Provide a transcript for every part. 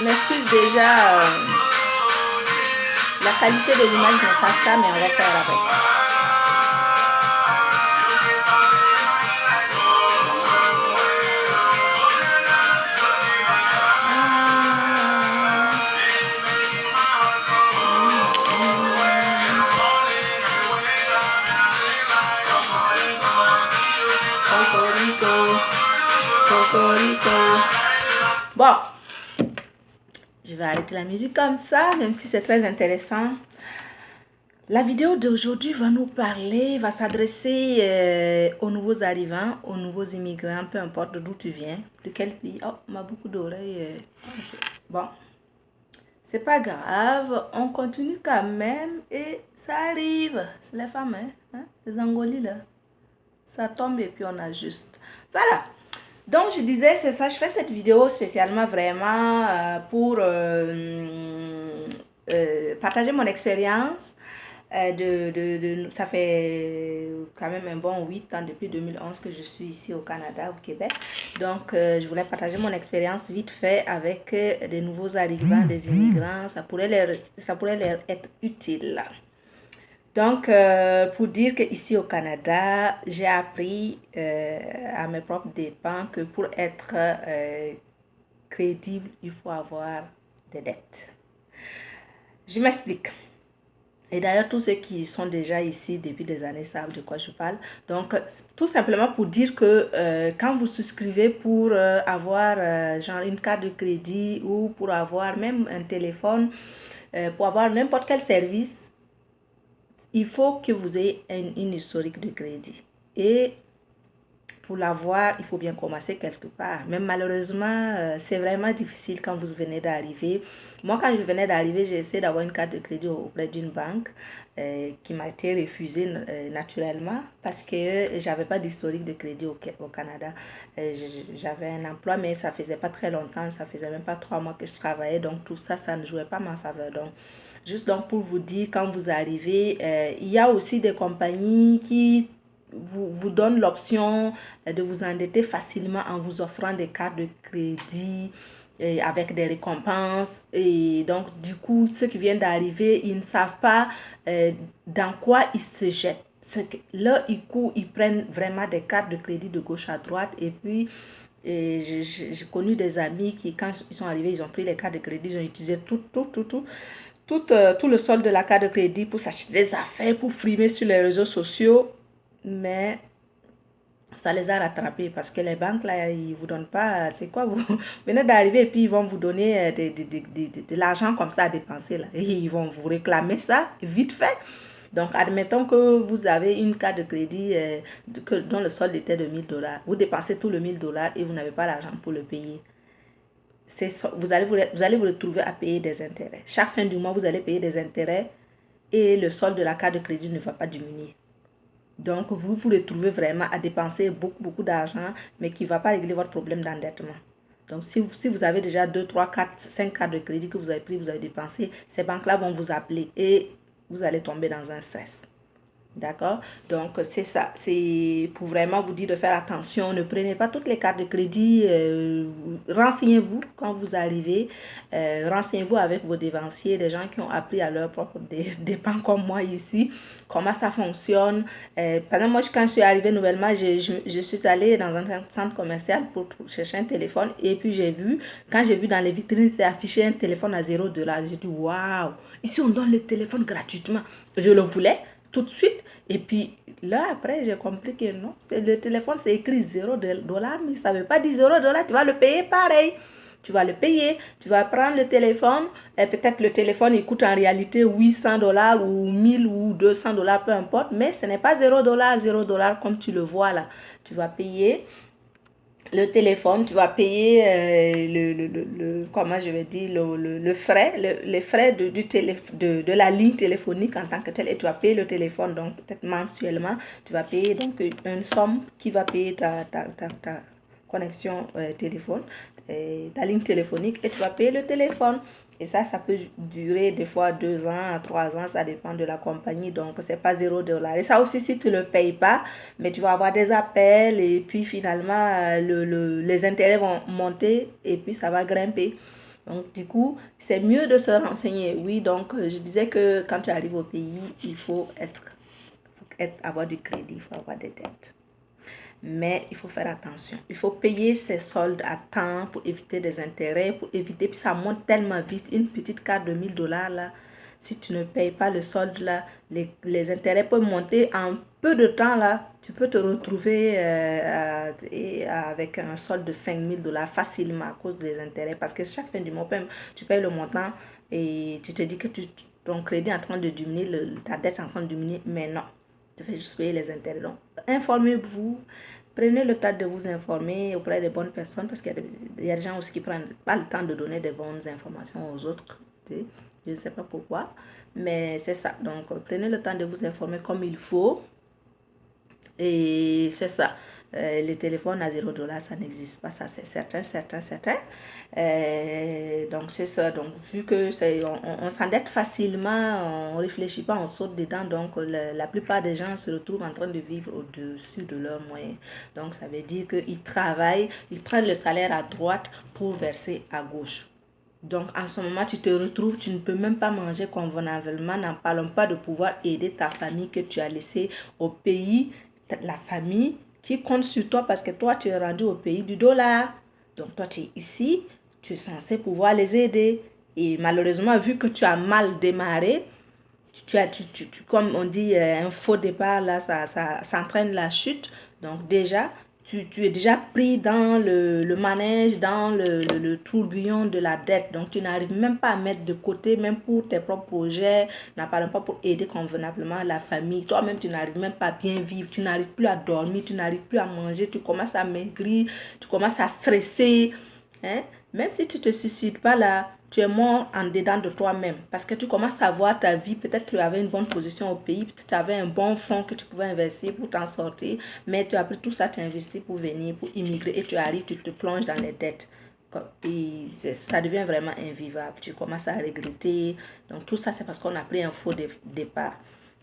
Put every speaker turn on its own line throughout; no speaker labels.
m'excuse déjà. La qualité de l'image n'est pas ça, mais on va faire avec. Bon, je vais arrêter la musique comme ça, même si c'est très intéressant. La vidéo d'aujourd'hui va s'adresser aux nouveaux arrivants, aux nouveaux immigrants, peu importe d'où tu viens, de quel pays. Oh, on a beaucoup d'oreilles. Okay. Bon, c'est pas grave, on continue quand même et ça arrive. C'est les femmes, hein, les Angolis là. Ça tombe et puis on ajuste. Voilà. Donc, je disais, c'est ça, je fais cette vidéo spécialement vraiment pour partager mon expérience. Ça fait quand même un bon 8 ans, depuis 2011 que je suis ici au Canada, au Québec. Donc, je voulais partager mon expérience vite fait avec des nouveaux arrivants, des immigrants. Ça pourrait leur être utile. Donc, pour dire qu'ici au Canada, j'ai appris à mes propres dépens que pour être crédible, il faut avoir des dettes. Je m'explique. Et d'ailleurs, tous ceux qui sont déjà ici depuis des années savent de quoi je parle. Donc, tout simplement pour dire que quand vous souscrivez pour avoir genre une carte de crédit ou pour avoir même un téléphone, pour avoir n'importe quel service, il faut que vous ayez une historique de crédit. Et pour l'avoir, il faut bien commencer quelque part. Même malheureusement, c'est vraiment difficile quand vous venez d'arriver. Moi, quand je venais d'arriver, j'ai essayé d'avoir une carte de crédit auprès d'une banque qui m'a été refusée naturellement parce que j'avais pas d'historique de crédit au Canada. J'avais un emploi, mais ça faisait pas très longtemps. Ça faisait même pas 3 mois que je travaillais. Donc, tout ça, ça ne jouait pas ma faveur. Donc, juste donc pour vous dire, quand vous arrivez, il y a aussi des compagnies qui vous donnent l'option de vous endetter facilement en vous offrant des cartes de crédit avec des récompenses. Et donc, du coup, ceux qui viennent d'arriver, ils ne savent pas dans quoi ils se jettent. Là, ils prennent vraiment des cartes de crédit de gauche à droite et puis j'ai connu des amis qui, quand ils sont arrivés, ils ont pris les cartes de crédit, ils ont utilisé tout le solde de la carte de crédit pour s'acheter des affaires, pour frimer sur les réseaux sociaux. Mais ça les a rattrapés parce que les banques, là, ils ne vous donnent pas, c'est quoi, vous venez d'arriver et puis ils vont vous donner de l'argent comme ça à dépenser, là. Et ils vont vous réclamer ça vite fait. Donc, admettons que vous avez une carte de crédit dont le solde était de 1000 $. Vous dépensez tout le 1000 $ et vous n'avez pas l'argent pour le payer. Vous allez vous retrouver à payer des intérêts. Chaque fin du mois, vous allez payer des intérêts et le solde de la carte de crédit ne va pas diminuer. Donc, vous vous retrouvez vraiment à dépenser beaucoup d'argent, mais qui ne va pas régler votre problème d'endettement. Donc, si vous avez déjà 2, 3, 4, 5 cartes de crédit que vous avez pris, vous avez dépensé, ces banques-là vont vous appeler et vous allez tomber dans un stress. D'accord? Donc, c'est ça. C'est pour vraiment vous dire de faire attention. Ne prenez pas toutes les cartes de crédit. Renseignez-vous quand vous arrivez. Renseignez-vous avec vos dévanciers, des gens qui ont appris à leur propre dépens comme moi ici, comment ça fonctionne. Par exemple, moi, quand je suis arrivée nouvellement, je suis allée dans un centre commercial pour chercher un téléphone. Et puis, quand j'ai vu dans les vitrines, c'est affiché un téléphone à 0 $. J'ai dit, waouh, ici, on donne le téléphone gratuitement. Je le voulais tout de suite. Et puis là, après, j'ai compris que non, le téléphone, c'est écrit 0 $, mais ça ne veut pas dire 0 $, tu vas le payer pareil. Tu vas le payer, tu vas prendre le téléphone, et peut-être le téléphone, il coûte en réalité 800 $ ou 1000 ou 200 $, peu importe, mais ce n'est pas 0 $, comme tu le vois là. Tu vas payer le téléphone, tu vas payer comment je vais dire, les frais de la ligne téléphonique en tant que telle, et tu vas payer le téléphone, donc peut-être mensuellement, tu vas payer donc une somme qui va payer ta connexion téléphone, ta ligne téléphonique, et tu vas payer le téléphone. Et ça peut durer des fois 2 ans, 3 ans, ça dépend de la compagnie. Donc, c'est pas 0 $. Et ça aussi, si tu ne le payes pas, mais tu vas avoir des appels et puis finalement, les intérêts vont monter et puis ça va grimper. Donc, du coup, c'est mieux de se renseigner. Oui, donc, je disais que quand tu arrives au pays, il faut avoir du crédit, il faut avoir des dettes. Mais il faut faire attention. Il faut payer ses soldes à temps pour éviter des intérêts, pour éviter, puis ça monte tellement vite. Une petite carte de 1000 $ là, si tu ne payes pas le solde là, les intérêts peuvent monter en peu de temps là. Tu peux te retrouver avec un solde de 5000 $ facilement à cause des intérêts. Parce que chaque fin du mois, tu payes le montant et tu te dis que ton crédit est en train de diminuer, ta dette est en train de diminuer, mais non. Tu fais juste payer les intérêts. Donc, informez-vous. Prenez le temps de vous informer auprès des bonnes personnes parce qu'il y a des gens aussi qui ne prennent pas le temps de donner des bonnes informations aux autres. Je ne sais pas pourquoi, mais c'est ça. Donc, prenez le temps de vous informer comme il faut. Et c'est ça. Les téléphones à 0 $, ça n'existe pas, ça c'est certain. Donc c'est ça. Donc vu que on s'endette facilement, on ne réfléchit pas, on saute dedans. Donc la plupart des gens se retrouvent en train de vivre au-dessus de leurs moyens. Donc ça veut dire qu'ils travaillent, ils prennent le salaire à droite pour verser à gauche. Donc, en ce moment, tu te retrouves, tu ne peux même pas manger convenablement. N'en parlons pas de pouvoir aider ta famille que tu as laissée au pays, la famille qui compte sur toi parce que toi, tu es rendu au pays du dollar. Donc, toi, tu es ici, tu es censé pouvoir les aider. Et malheureusement, vu que tu as mal démarré, comme on dit, un faux départ, là, ça entraîne la chute. Donc, déjà, tu es déjà pris dans le manège, dans le tourbillon de la dette. Donc, tu n'arrives même pas à mettre de côté, même pour tes propres projets, n'en parlons pas pour aider convenablement la famille. Toi-même, tu n'arrives même pas à bien vivre, tu n'arrives plus à dormir, tu n'arrives plus à manger, tu commences à maigrir, tu commences à stresser. Hein? Même si tu ne te suicides pas là, tu es mort en dedans de toi-même parce que tu commences à voir ta vie. Peut-être tu avais une bonne position au pays, peut-être tu avais un bon fonds que tu pouvais investir pour t'en sortir, mais tu as pris tout ça, tu as investi pour venir, pour immigrer et tu arrives, tu te plonges dans les dettes. Et ça devient vraiment invivable. Tu commences à regretter. Donc tout ça, c'est parce qu'on a pris un faux départ.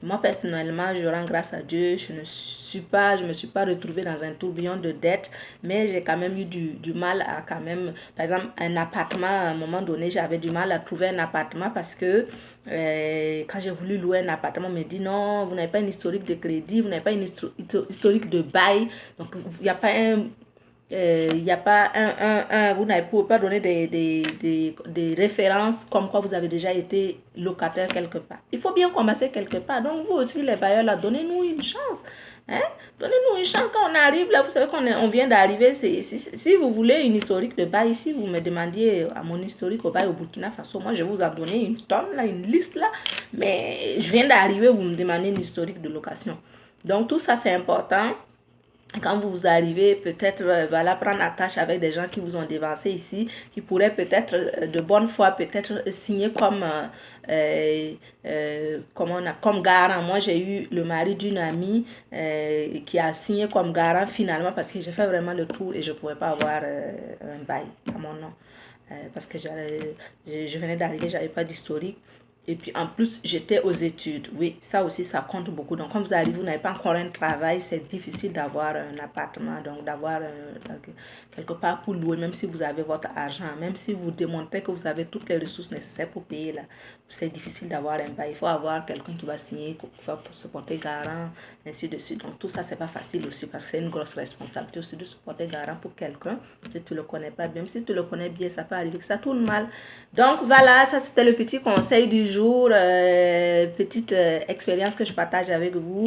Moi, personnellement, je rends grâce à Dieu. Je me suis pas retrouvée dans un tourbillon de dettes, mais j'ai quand même eu du mal à quand même, par exemple, un appartement, à un moment donné, j'avais du mal à trouver un appartement parce que quand j'ai voulu louer un appartement, on me dit non, vous n'avez pas une historique de crédit, vous n'avez pas une historique de bail, donc il n'y a pas vous n'avez pas donné des références comme quoi vous avez déjà été locataire quelque part. Il faut bien commencer quelque part. Donc, vous aussi, les bailleurs, là, donnez-nous une chance. Hein? Donnez-nous une chance quand on arrive là. Vous savez qu'on vient d'arriver. Si vous voulez une historique de bail, si vous me demandiez à mon historique au bail au Burkina Faso, moi, je vais vous en donner une tonne, là, une liste là. Mais je viens d'arriver, vous me demandez une historique de location. Donc, tout ça, c'est important. Quand vous arrivez, peut-être voilà, prendre attache avec des gens qui vous ont dévancé ici, qui pourraient peut-être de bonne foi, peut-être signer comme garant. Moi, j'ai eu le mari d'une amie qui a signé comme garant finalement parce que j'ai fait vraiment le tour et je ne pouvais pas avoir un bail à mon nom. Parce que je venais d'arriver, je n'avais pas d'historique. Et puis en plus, j'étais aux études. Oui, ça aussi, ça compte beaucoup. Donc, quand vous arrivez, vous n'avez pas encore un travail, c'est difficile d'avoir un appartement, donc d'avoir quelque part pour louer, même si vous avez votre argent, même si vous démontrez que vous avez toutes les ressources nécessaires pour payer là. C'est difficile d'avoir un bail. Il faut avoir quelqu'un qui va signer, qui va se porter garant, ainsi de suite. Donc, tout ça, c'est pas facile aussi parce que c'est une grosse responsabilité aussi de se porter garant pour quelqu'un. Si tu le connais pas bien, même si tu le connais bien, ça peut arriver que ça tourne mal. Donc, voilà, ça c'était le petit conseil du jour, petite expérience que je partage avec vous.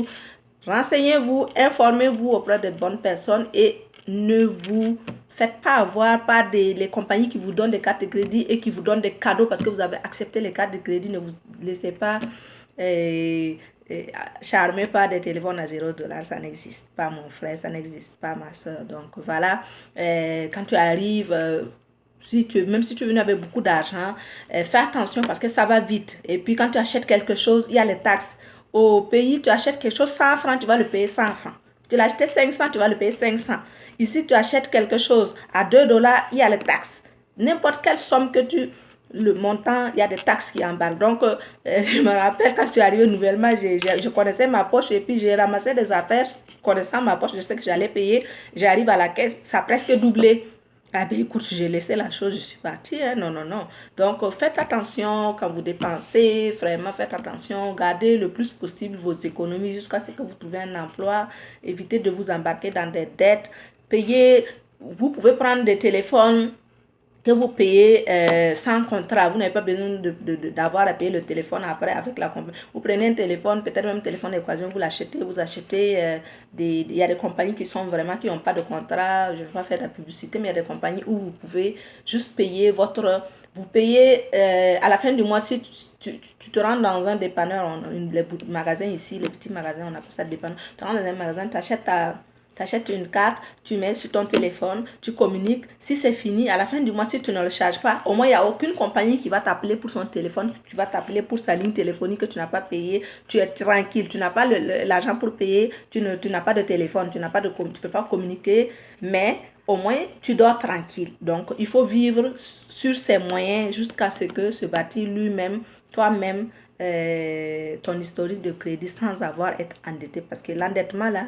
Renseignez-vous, informez-vous auprès de bonnes personnes et ne vous faites pas avoir par les compagnies qui vous donnent des cartes de crédit et qui vous donnent des cadeaux parce que vous avez accepté les cartes de crédit. Ne vous laissez pas charmer par des téléphones à 0 $. Ça n'existe pas, mon frère, ça n'existe pas, ma soeur. Donc voilà, quand tu arrives... même si tu viens avec beaucoup d'argent, fais attention parce que ça va vite. Et puis quand tu achètes quelque chose, il y a les taxes. Au pays, tu achètes quelque chose 100 francs, tu vas le payer 100 francs. Tu l'as acheté 500, tu vas le payer 500. Ici, tu achètes quelque chose à 2 $, il y a les taxes. N'importe quelle somme que le montant, il y a des taxes qui embarquent. Donc, je me rappelle quand je suis arrivée nouvellement, je connaissais ma poche et puis j'ai ramassé des affaires. Connaissant ma poche, je sais que j'allais payer. J'arrive à la caisse, ça a presque doublé. Ah ben écoute, j'ai laissé la chose, je suis partie. Hein. Non, non, non. Donc, faites attention quand vous dépensez. Vraiment, faites attention. Gardez le plus possible vos économies jusqu'à ce que vous trouviez un emploi. Évitez de vous embarquer dans des dettes. Payez. Vous pouvez prendre des téléphones que vous payez sans contrat. Vous n'avez pas besoin d'avoir à payer le téléphone après avec la compagnie. Vous prenez un téléphone, peut-être même un téléphone d'occasion, vous l'achetez, vous achetez il y a des compagnies qui sont vraiment, qui n'ont pas de contrat. Je ne vais pas faire de la publicité, mais il y a des compagnies où vous pouvez juste payer vous payez à la fin du mois, si tu te rends dans un dépanneur, les magasins ici, les petits magasins, on appelle ça dépanneur. Tu rentres dans un magasin, tu achètes une carte, tu mets sur ton téléphone, tu communiques. Si c'est fini, à la fin du mois, si tu ne le charges pas, au moins, il n'y a aucune compagnie qui va t'appeler pour son téléphone, qui va t'appeler pour sa ligne téléphonique que tu n'as pas payé. Tu es tranquille, tu n'as pas l'argent pour payer, tu n'as pas de téléphone, tu ne peux pas communiquer, mais au moins, tu dors tranquille. Donc, il faut vivre sur ses moyens jusqu'à ce que se bâtir lui-même, toi-même, ton historique de crédit sans avoir à être endetté. Parce que l'endettement, là,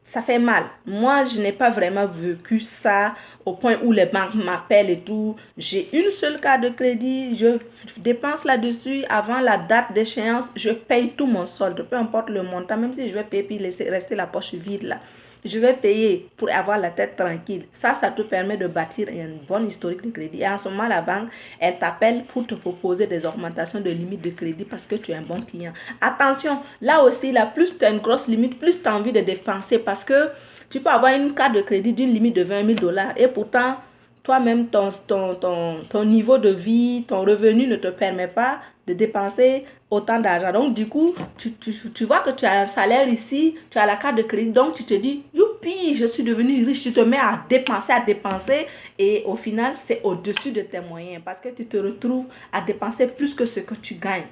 ça fait mal. Moi, je n'ai pas vraiment vécu ça au point où les banques m'appellent et tout. J'ai une seule carte de crédit, je dépense là-dessus avant la date d'échéance, je paye tout mon solde, peu importe le montant, même si je vais payer puis laisser rester la poche vide là. Je vais payer pour avoir la tête tranquille. Ça te permet de bâtir une bonne historique de crédit. Et en ce moment, la banque, elle t'appelle pour te proposer des augmentations de limite de crédit parce que tu es un bon client. Attention, là aussi, là, plus tu as une grosse limite, plus tu as envie de dépenser parce que tu peux avoir une carte de crédit d'une limite de 20 000 dollars et pourtant, toi-même, ton niveau de vie, ton revenu ne te permet pas de dépenser autant d'argent. Donc, du coup, tu vois que tu as un salaire ici, tu as la carte de crédit, donc tu te dis, youpi, je suis devenu riche, tu te mets à dépenser, et au final, c'est au-dessus de tes moyens parce que tu te retrouves à dépenser plus que ce que tu gagnes.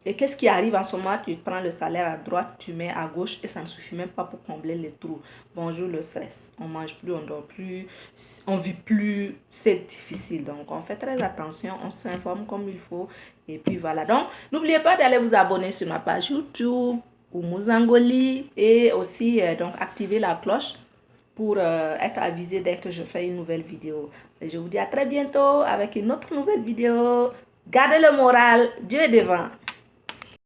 Et qu'est-ce qui arrive en ce moment? Tu prends le salaire à droite, tu mets à gauche et ça ne suffit même pas pour combler les trous. Bonjour le stress. On mange plus, on dort plus, on vit plus. C'est difficile. Donc, on fait très attention, on s'informe comme il faut. Et puis voilà. Donc, n'oubliez pas d'aller vous abonner sur ma page YouTube ou Muzangoli et aussi donc activer la cloche pour être avisé dès que je fais une nouvelle vidéo. Et je vous dis à très bientôt avec une autre nouvelle vidéo. Gardez le moral. Dieu est devant.